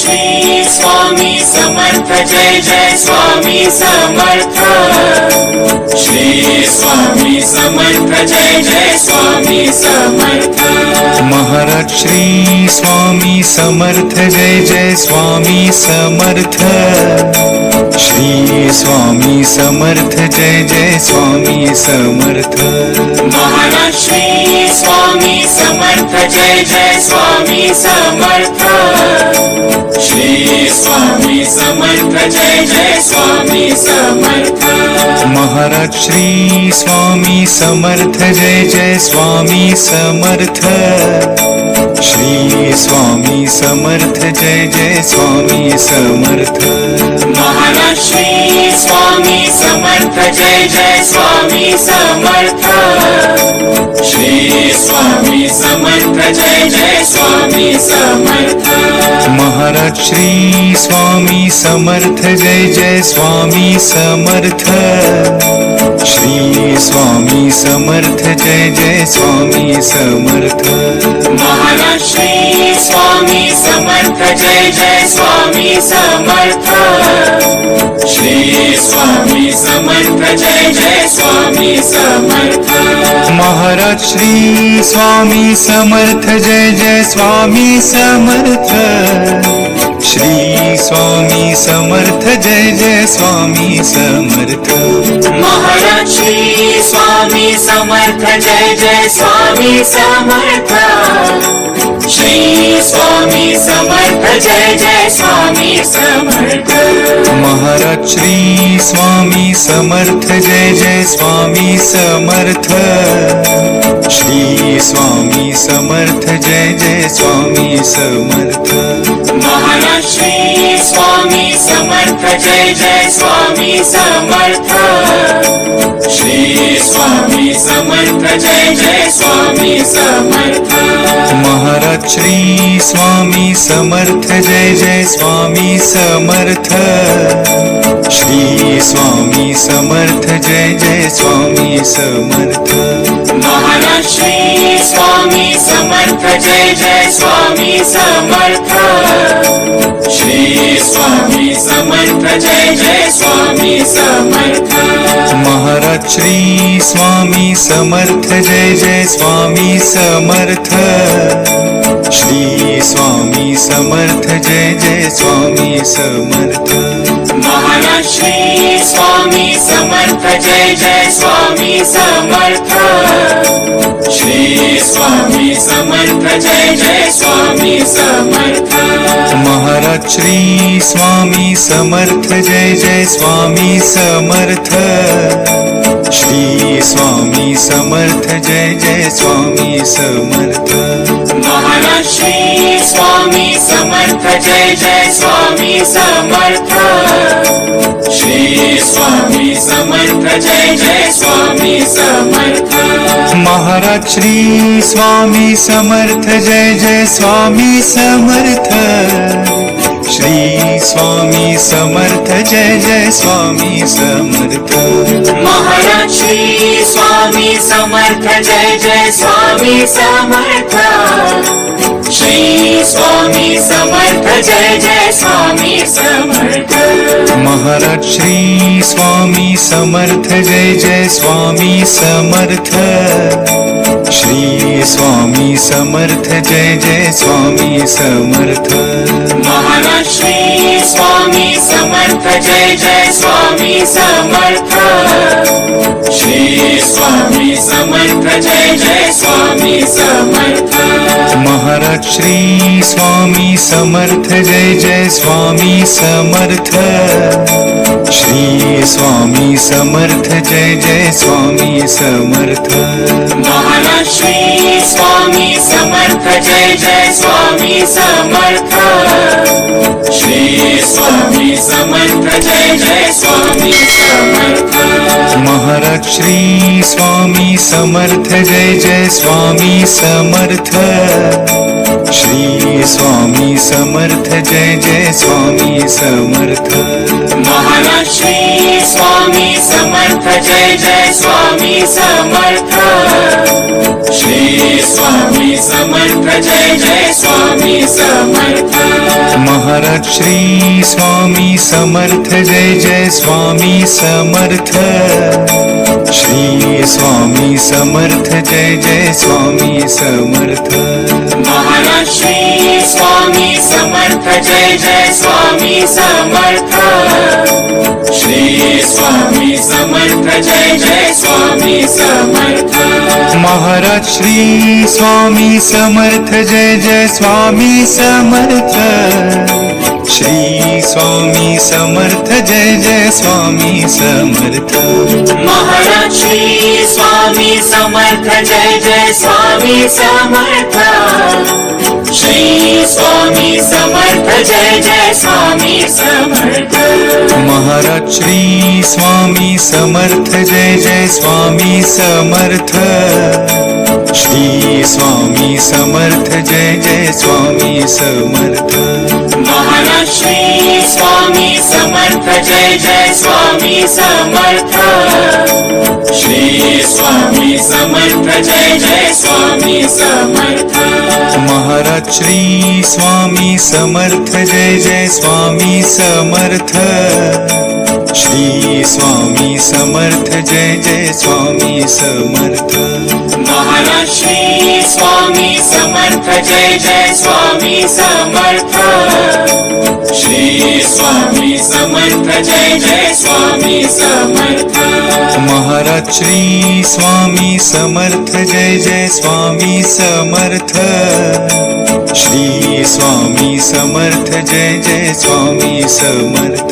Shri Swami Samarth Jai Jai Swami Samarth Shri Swami Samarth Jai Jai Swami Samarth Maharaj Shri Swami Samarth Jai Jai Swami Samarth Shri Swami Samarth Jai Jai Swami Samarth Maharaj Shri Swami Samarth Jai Jai Swami Samarth Shri Swami Samarth Jai Jai Swami Samarth Maharaj Shri Swami Samarth Jai Jai Swami Samarth Shri Swami Samarth Jai Jai Swami Samarth Maharaj Shri Swami Samarth Jai Jai Swami Samarth Shri Swami Samarth Jai Jai Swami Samarth Maharaj Shri Swami Samarth Jai Jai Swami Samarth Shri Swami Samarth Jai Jai Swami Samarth Maharaj Shri Swami Samarth Jai Jai Swami Samarth Shri Swami Samarth Jai Jai Swami Samarth Maharaj Shri Swami Samarth Jai Jai Swami Samarth Shri Swami Samarth Jai Jai Swami Samarth Maharaj Shri Swami Samarth Jai Jai Swami Samarth Shri Swami Samarth Jai Jai Swami Samarth Maharaj Shri Swami Samarth Jai Jai Swami Samarth Shri Swami Samarth Jai Jai Swami Samarth Maharaj Shri Swami Samarth Jai Jai Swami Samarth Shri Swami Samarth Jai Jai Swami Samarth Maharaj Shri Swami Samarth Jai Jai Swami Samarth Shri Swami Samarth Jai Jai Swami Samarth Maharaj Shri Swami Samarth Jai Jai Swami Samarth Shri Swami Samarth Jai Jai Swami Samarth Maharaj Shri Swami Samarth Jai Jai Swami Samarth Shri Swami Samarth Jai Jai Swami Samarth Maharaj Shri Swami Samarth Jai Jai Swami Samarth Shri Swami Samarth Jai Jai Swami Samarth Maharaj Shri Swami Samarth Jai Jai Swami Samarth Shri Swami Samarth Jai Jai Swami Samarth Maharaj Shri Swami Samarth Jai Jai Swami Samarth Shri Swami Samarth Jai Jai Swami Samarth Maharaj Shri Swami Samarth Jai Jai Swami Samarth Shri Swami Samarth Jai Jai Swami Samarth Maharaj Shri Swami Samarth Jai Jai Swami Samarth Shri Swami Samarth Jai Jai Swami Samarth Maharaj Shri Swami Samarth Jai Jai Swami Samarth Shri Swami Samarth Jai Jai Swami Samarth Maharaj Shri Swami Samarth Jai Jai Swami Samarth Shri Swami Samarth Jai Jai Swami Samarth Maharaj Shri Swami Samarth Jai Jai Swami Samarth Shri Swami Samarth Jai Jai Swami Samarth Maharaj Shri Swami Samarth Jai Jai Swami Samarth Shri Swami Samarth Jai Jai Swami Samarth Maharaj Shri Swami Samarth Jai Jai Swami Samarth Shri Swami Samarth Jai Jai Swami Samarth Maharaj Maharaj Shri Swami Samarth Jai Jai Swami Samarth Shri Swami Samarth Jai Jai Swami Samarth Maharaj Shri Swami Samarth Jai Jai Swami Samarth Shri Swami Samarth Jai Jai Swami Samarth Maharaj Shri Swami Samarth Jai Jai Swami Samarth Shri Swami Samarth Jai Jai Swami Samarth Maharaj Shri Swami Samarth Jai Jai Swami Samarth Shri Swami Samarth Jai Jai Swami Samarth Maharaj Shri Swami Samarth Jai Jai Swami Samarth Shri Swami Samarth Jai Jai Swami Samarth Maharaj Shri Swami Samarth Jai Jai Swami Samarth Shri Swami Samarth Jai Jai Swami Samarth Maharaj Shri Swami Samarth Jai Jai Swami Samarth Shri Swami Samarth Jai Jai Swami Samarth Maharaj Shri Swami Samarth Jai Jai Swami Samarth Shri Swami Samarth Jai Jai Swami Samarth Maharaj Shri Swami Samarth Jai Jai Swami Samarth Shri Swami Samarth Jai Jai Swami Samarth Maharaj Shri Swami Samarth Jai Jai Swami Samarth Shri Swami Samarth Jai Jai Swami Samarth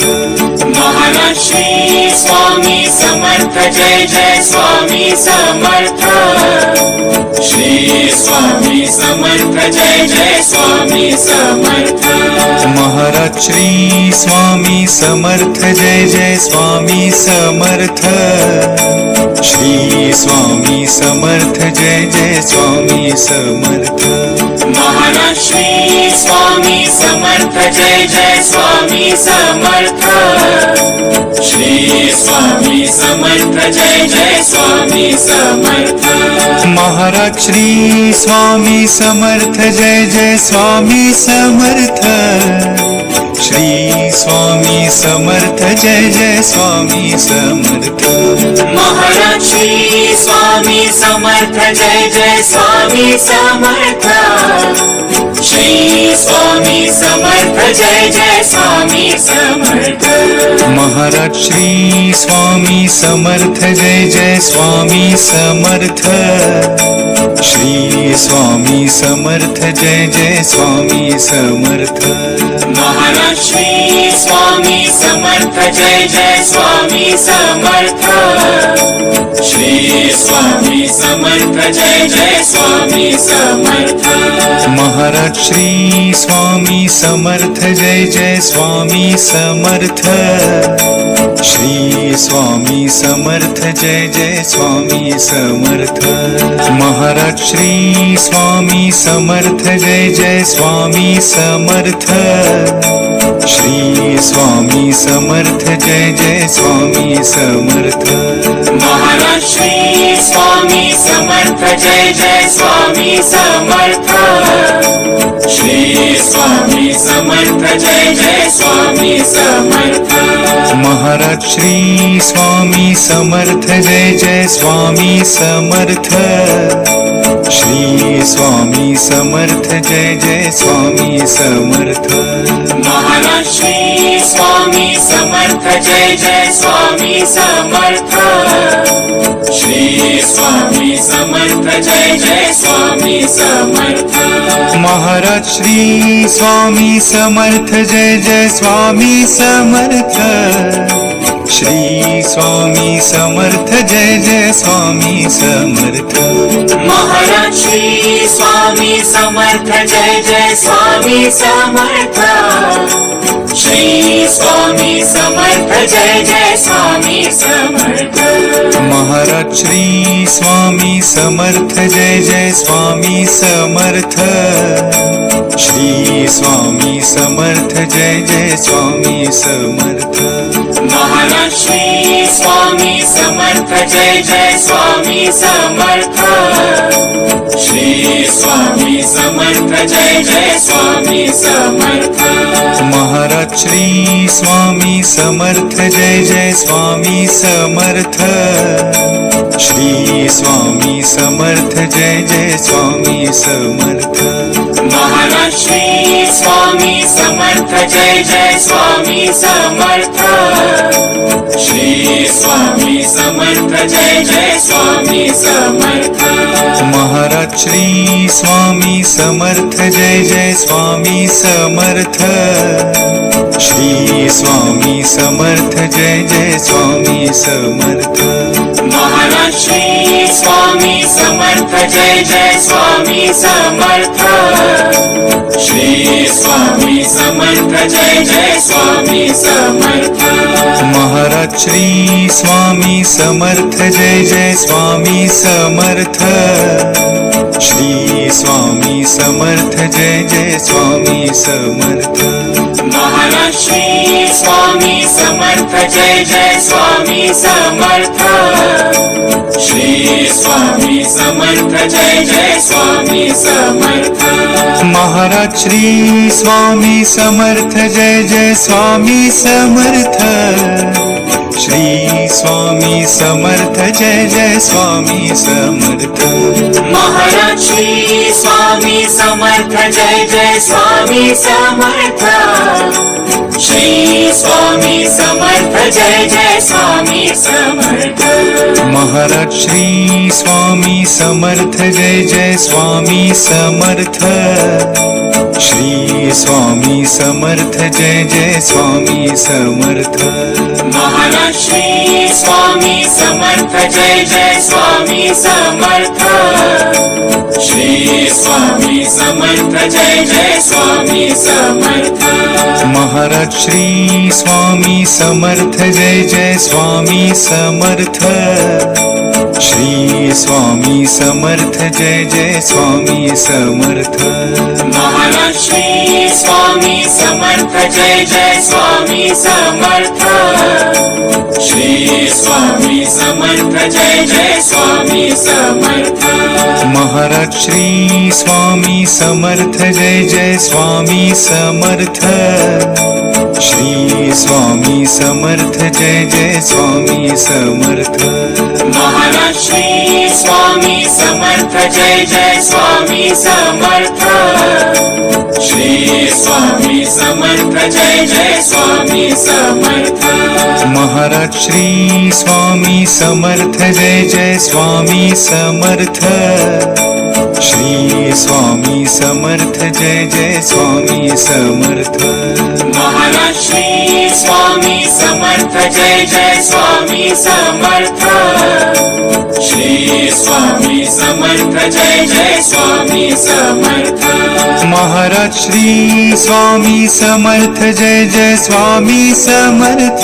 Maharaj Shri Swami Samarth Jai Jai Swami Samarth Shri Swami Samarth Jai Jai Swami Samarth Maharaj Shri Swami Samarth Jai Jai Swami Samarth Shri Swami Samarth Jai Jai Swami Samarth Maharaj Shri Swami Samarth Jai Jai Swami Samarth Shri Swami Samarth Jai Jai Swami Samarth Maharaj Shri Swami Samarth Jai Jai Swami Samarth Shri Swami Samarth Jai Jai Swami Samarth Maharaj Shri Swami Samarth Jai Jai Swami Samarth Shri Swami Samarth Jai Jai Swami Samarth Maharaj Shri Swami Samarth Jai Jai Swami Samarth Shri Swami Samarth Jai Jai Swami Samarth Maharaj Shri Swami Samarth Jai Jai Swami Samarth Shri Swami Samarth Jai Jai Swami Samarth Maharaj Shri Swami Samarth Jai Jai Swami Samarth Shri Swami Samarth Jai Jai Swami Samarth Maharaj Shri Swami Samarth Jai Jai Swami Samarth Shri Swami Samarth Jai Jai Swami Samarth Maharaj Shri Swami Samarth Jai Jai Swami Samarth Shri Swami Samarth Jai Jai Swami Samarth Maharaj Shri Swami Samarth Jai Jai Swami Samarth Shri Swami Samarth Jai Jai Swami Samarth Maharaj Shri Swami Samarth Jai Jai Swami Samarth Shri Swami Samarth Jai Jai Swami Samarth Maharaj Shri Swami Samarth Jai Jai Swami Samarth Shri Swami Samarth Jai Jai Swami Samarth Maharaj Shri Swami Samarth Jai Jai Swami Samarth Shri Swami Samarth Jai Jai Swami Samarth Maharaj Shri Swami Samarth Jai Jai Swami Samarth Shri Swami Samarth Jai Jai Swami Samarth Maharaj Shri Swami Samarth Jai Jai Swami Samarth Shri Swami Samarth Jai Jai Swami Samarth Maharaj Shri Swami Samarth Jai Jai Swami Samarth Shri Swami Samarth Jai Jai Swami Samarth Maharaj Shri Swami Samarth Jai Jai Swami Samarth Shri Swami Samarth Jai Jai Swami Samarth Maharaj Shri Swami Samarth Jai Jai Swami Samarth Shri Swami Samarth Jai Jai Swami Samarth Maharaj Shri Swami Samarth Jai Jai Swami Samarth Shri Swami Samarth Jai Jai Swami Samarth Maharaj Shri Swami Samarth Jai Jai Swami Samarth Shri Swami Samarth Jai Jai Swami Samarth Maharaj Shri Swami Samarth Jai Jai Swami Samarth Shri Swami Samarth Jai Jai Swami Samarth Maharaj Shri Swami Samarth Jai Jai Swami Samarth Shri Swami Samarth Jai Jai Swami Samarth Maharaj Shri Swami Samarth Jai Jai Swami Samarth Shri Swami Samarth Jai Jai Swami Samarth Maharaj Shri Swami Samarth Jai Jai Swami Samarth Shri Swami Samarth Jai Jai Swami Samarth Maharaj Shri Swami Samarth Jai Jai Swami Samarth Shri Swami Samarth Jai Jai Swami Samarth Maharaj Shri Swami Samarth Jai Jai Swami Samarth Shri Swami Samarth Jai Jai Swami Samarth Maharaj Shri Swami Samarth Jai Jai Swami Samarth Shri Swami Samarth Jai Jai Swami Samarth Maharaj Shri Swami Samarth Jai Jai Swami Samarth Shri Swami Samarth Jai Jai Swami Samarth Maharaj Shri Swami Samarth Jai Jai Swami Samarth Shri Swami Samarth Jai Jai Swami Samarth Maharaj Shri Swami Samarth Jai Jai Swami Samarth Shri Swami Samarth Jai Jai Swami Samarth Maharaj Shri Swami Samarth Jai Jai Swami Samarth Shri Swami Samarth Jai Jai Swami Samarth Maharaj Shri Swami Samarth Jai Jai Swami Samarth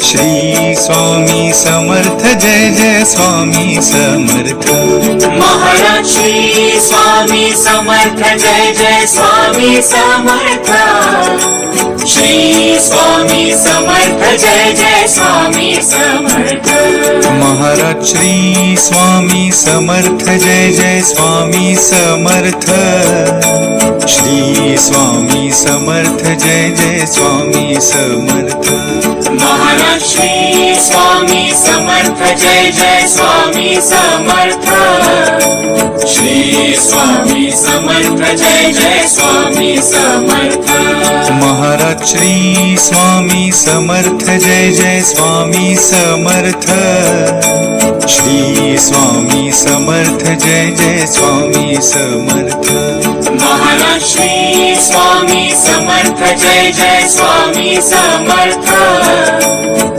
Shri Swami Samarth Jai Jai Swami Samarth Maharaj Shri Swami Samarth Jai Jai Swami Samarth Shri Swami Samarth Jai Jai Swami Samarth Maharaj Shri Swami Samarth Jai Jai Swami Samarth Shri Swami Samarth Jai Jai Swami Samarth Maharaj Shri Swami Samarth Jai Jai Swami Samarth Shri Swami Samarth Jai Jai Swami Samarth Maharaj Shri Swami Samarth Jai Jai Swami Samarth Shri Swami Samarth Jai Jai Swami Samarth Maharaj Shri Swami Samarth Jai Jai Swami Samarth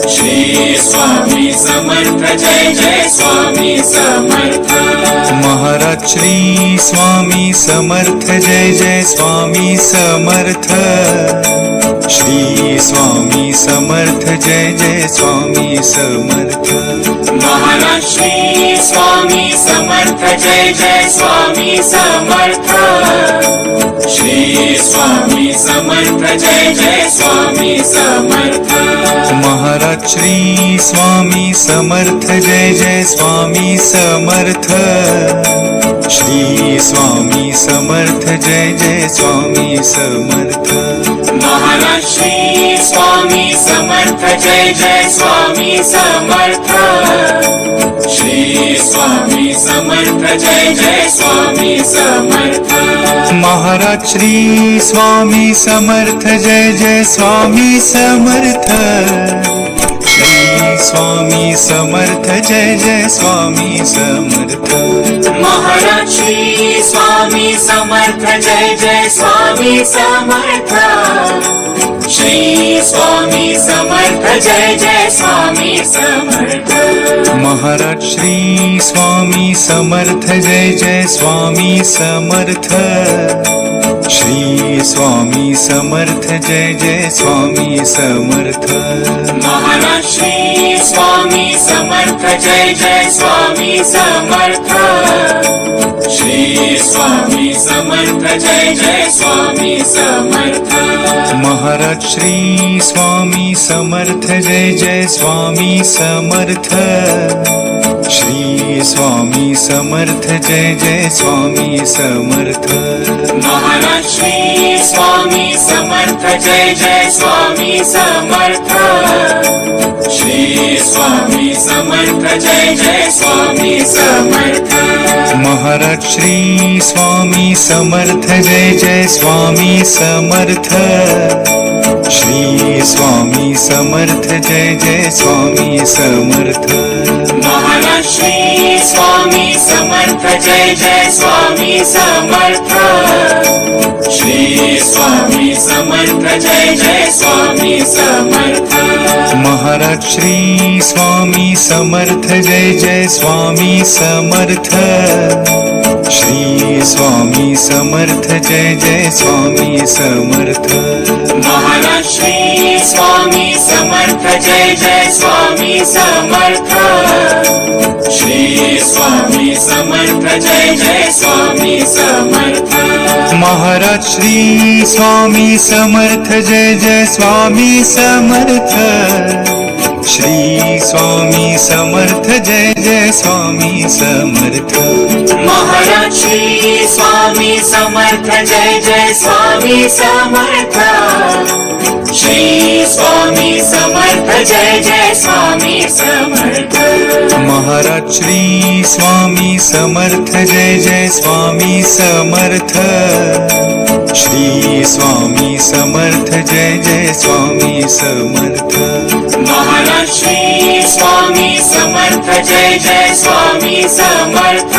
Shri Swami Samarth Jai Jai Swami Samarth Maharaj Shri Swami Samarth Jai Jai Swami Samarth Shri Swami Samarth Jai Jai Swami Samarth Maharaj Shri Swami Samarth Jai Jai Swami Samarth Shri Swami Samarth Jai Jai Swami Samarth Maharaj Shri Swami Samarth Jai Jai Swami Samarth Shri Swami Samarth Jai Jai Swami Samarth Maharaj Shri Swami Samarth Jai Jai Swami Samarth Shri Swami Samarth Jai Jai Swami Samarth Maharaj Shri Swami Samarth Jai Jai Swami Samarth Shri Swami Samarth Jai Jai Swami Samarth Maharaj Shri Swami Samarth Jai Jai Swami Samarth Shri Swami Samarth Jai Jai Swami Samarth Maharaj Shri Swami Samarth Jai Jai Swami Samarth Shri Swami Samarth Jai Jai Swami Samarth Maharaj Shri Swami Samarth Jai Jai Swami Samarth Shri Swami Samarth Jai Jai Swami Samarth Maharaj Shri Swami Samarth Jai Jai Swami Samarth Shri Swami Samarth Jai Jai Swami Samarth Maharaj Shri Swami Samarth Jai Jai Swami Samarth Shri Swami Samarth Jai Jai Swami Samarth Maharaj Shri Swami Samarth Jai Jai Swami Samarth Shri Swami Samarth Jai Jai Swami Samarth Maharaj Shri Swami Samarth Jai Jai Swami Samarth Shri Swami Samarth Jai Jai Swami Samarth Maharaj Shri Swami Samarth Jai Jai Swami Samarth Shri Swami Samarth Jai Jai Swami Samarth Maharaj Shri Swami Samarth Jai Jai Swami Samarth Shri Swami Samarth Jai Jai Swami Samarth Maharaj Shri Swami Samarth Jai Jai Swami Samarth Shri Swami Samarth Jai Jai Swami Samarth Maharaj Shri Swami Samarth Jai Jai Swami Samarth Shri Swami Samarth Jai Jai Swami Samarth Maharaj Shri Swami Samarth Jai Jai Swami Samarth Shri Swami Samarth Jai Jai Swami Samarth Maharaj Shri Swami Samarth Jai Jai Swami Samarth